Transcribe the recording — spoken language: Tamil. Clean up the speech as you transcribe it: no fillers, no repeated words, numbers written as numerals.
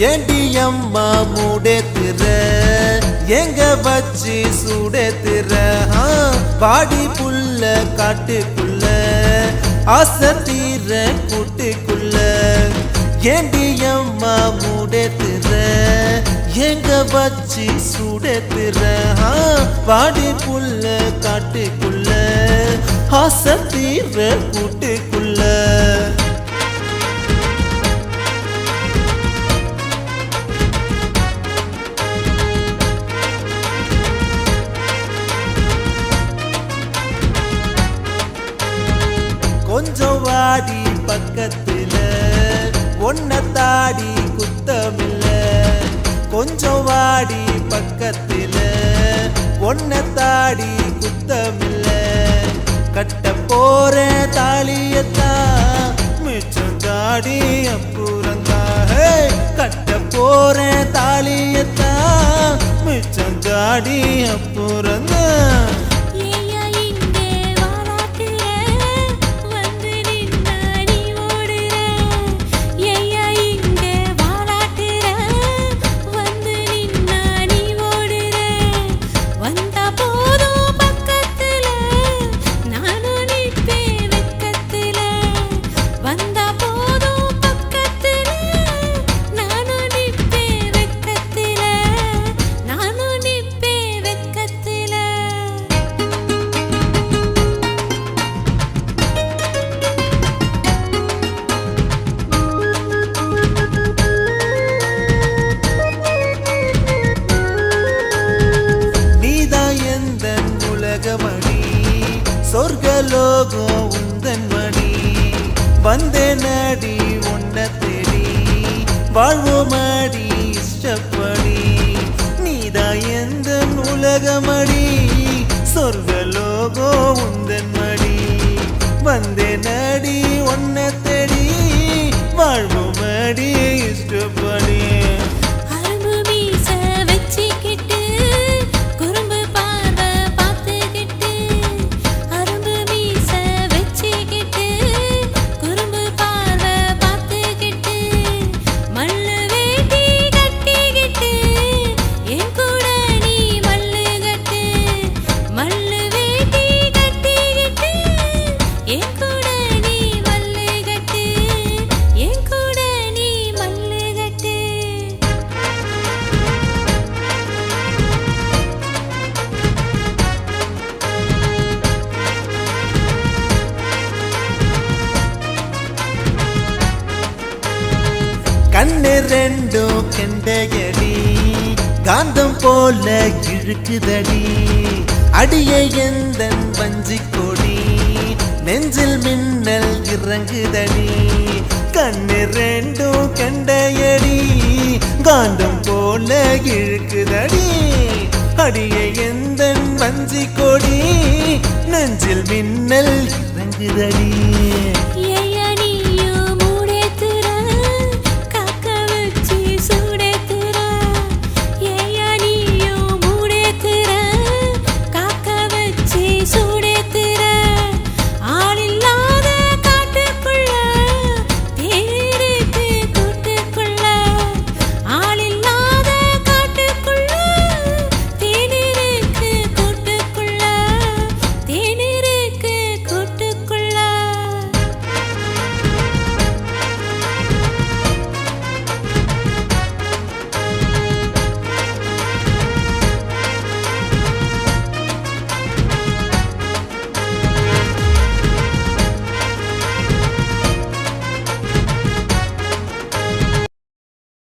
ஏண்டி அம்மா மூடேத்துற எங்க வச்சு சுடேத்துற பாடி புல்ல காட்டுக்குள்ள ஆசை தீர கூட்டுக்குள்ள ஏண்டி அம்மா மூடேத்துற எங்க வச்சு சுடேத்துற பாடி புல்ல காட்டுக்குள்ள ஆசை தீர கூட்டுக்குள்ள கொஞ்சம் வாடி பக்கத்துல ஒன்ன தாடி குத்தமில்ல கொஞ்சம் வாடி பக்கத்துல ஒன்ன தாடி குத்தமில்ல கட்ட போற தாலியத்தான் மிச்சம் தாடி அப்புறந்தா கட்ட போற தாலியத்தான் மிச்சம் தாடி அப்புறந்தா சொர்க்கலோகம் உந்தன் மணி வந்தே நடி உன்ன தேடி வாழ்வோமடி இஷ்டப்படி நீதான் எந்த உலகமடி சொர்க்கலோகம் உந்தன் மடி வந்தே நடி உன்ன தேடி வாழ்வோமடி இஷ்டப்படி கண்ணு ரெண்டும் கெண்டையடி காந்தம் போல இழுக்குதடி அடியை எந்தன் வஞ்சி கொடி நெஞ்சில் மின்னல் இறங்குதடி கண்ணு ரெண்டும் கெண்டையடி காந்தம் போல இழுக்குதடி அடியை எந்தன் வஞ்சி கொடி நெஞ்சில் மின்னல் இறங்குதடி